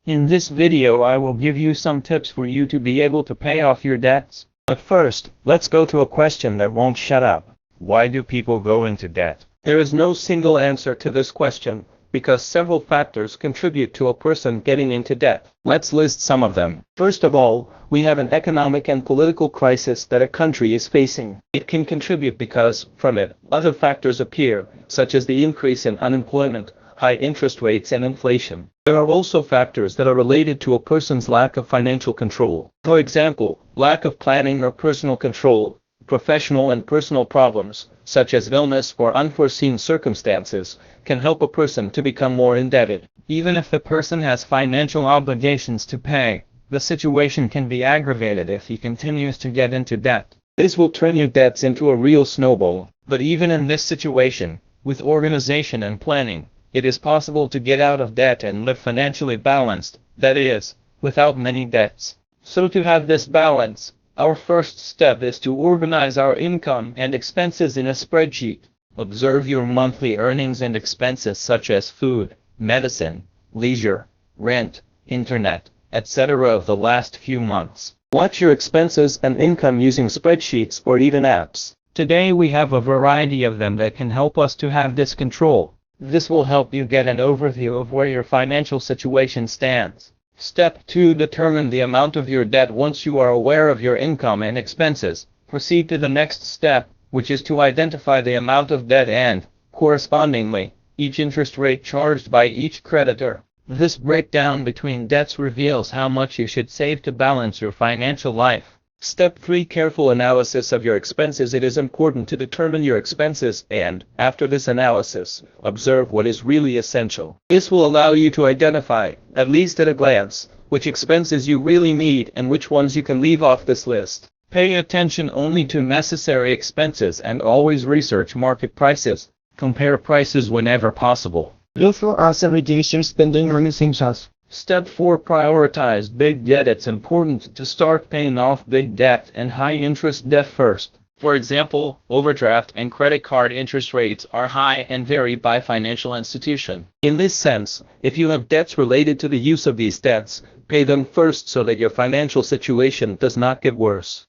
In this video I will give you some tips for you to be able to pay off your debts. But first, let's go to a question that won't shut up. Why do people go into debt? There is no single answer to this question, because several factors contribute to a person getting into debt. Let's list some of them. First of all, we have an economic and political crisis that a country is facing. It can contribute because, from it, other factors appear, such as the increase in unemployment, high interest rates and inflation. There are also factors that are related to a person's lack of financial control. For example, lack of planning or personal control. Professional and personal problems, such as illness or unforeseen circumstances, can help a person to become more indebted. Even if the person has financial obligations to pay, the situation can be aggravated if he continues to get into debt. This will turn your debts into a real snowball. But even in this situation, with organization and planning, it is possible to get out of debt and live financially balanced, that is, without many debts. So to have this balance, our first step is to organize our income and expenses in a spreadsheet. Observe your monthly earnings and expenses such as food, medicine, leisure, rent, internet, etc. of the last few months. Watch your expenses and income using spreadsheets or even apps. Today we have a variety of them that can help us to have this control. This will help you get an overview of where your financial situation stands. Step 2. Determine the amount of your debt. Once you are aware of your income and expenses, proceed to the next step, which is to identify the amount of debt and, correspondingly, each interest rate charged by each creditor. This breakdown between debts reveals how much you should save to balance your financial life. Step 3. Careful analysis of your expenses. It is important to determine your expenses and, after this analysis, observe what is really essential. This will allow you to identify, at least at a glance, which expenses you really need and which ones you can leave off this list. Pay attention only to necessary expenses and always research market prices. Compare prices whenever possible. Look for us and reduce your spending on essentials. Step 4. Prioritize big debt. It's important to start paying off big debt and high-interest debt first. For example, overdraft and credit card interest rates are high and vary by financial institution. In this sense, if you have debts related to the use of these debts, pay them first so that your financial situation does not get worse.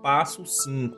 Passo 5.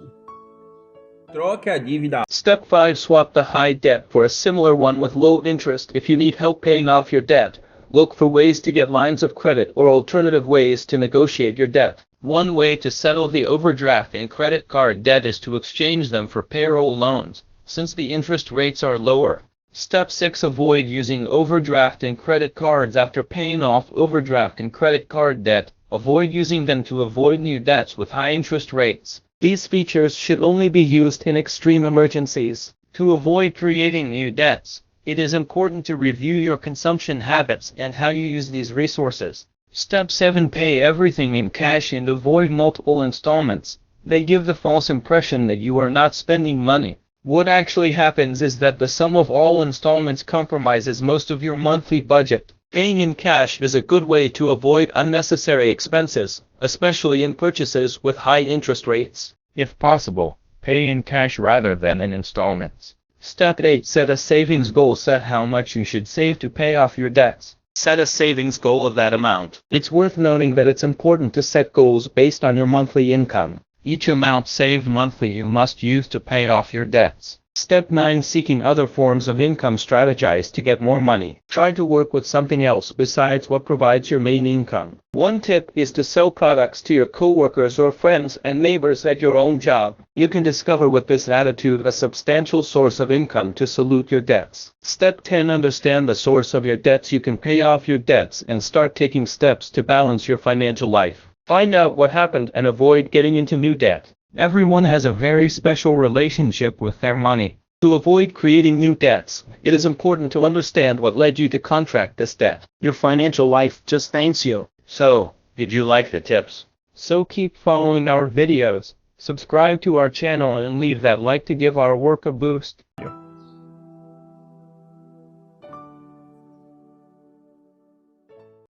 Troque a dívida. Step 5. Swap the high debt for a similar one with low interest. If you need help paying off your debt, look for ways to get lines of credit or alternative ways to negotiate your debt. One way to settle the overdraft and credit card debt is to exchange them for payroll loans, since the interest rates are lower. Step 6. Avoid using overdraft and credit cards after paying off overdraft and credit card debt. Avoid using them to avoid new debts with high interest rates. These features should only be used in extreme emergencies. To avoid creating new debts, it is important to review your consumption habits and how you use these resources. Step 7. Pay everything in cash and avoid multiple installments. They give the false impression that you are not spending money. What actually happens is that the sum of all installments compromises most of your monthly budget. Paying in cash is a good way to avoid unnecessary expenses, especially in purchases with high interest rates. If possible, pay in cash rather than in installments. Step 8. Set a savings goal. Set how much you should save to pay off your debts. Set a savings goal of that amount. It's worth noting that it's important to set goals based on your monthly income. Each amount saved monthly you must use to pay off your debts. Step 9. Seeking other forms of income. Strategize to get more money. Try to work with something else besides what provides your main income. One tip is to sell products to your coworkers or friends and neighbors at your own job. You can discover with this attitude a substantial source of income to salute your debts. Step 10. Understand the source of your debts. You can pay off your debts and start taking steps to balance your financial life. Find out what happened and avoid getting into new debt. Everyone has a very special relationship with their money. To avoid creating new debts, it is important to understand what led you to contract this debt. Your financial life just thanks you. So, did you like the tips? So keep following our videos, subscribe to our channel and leave that like to give our work a boost.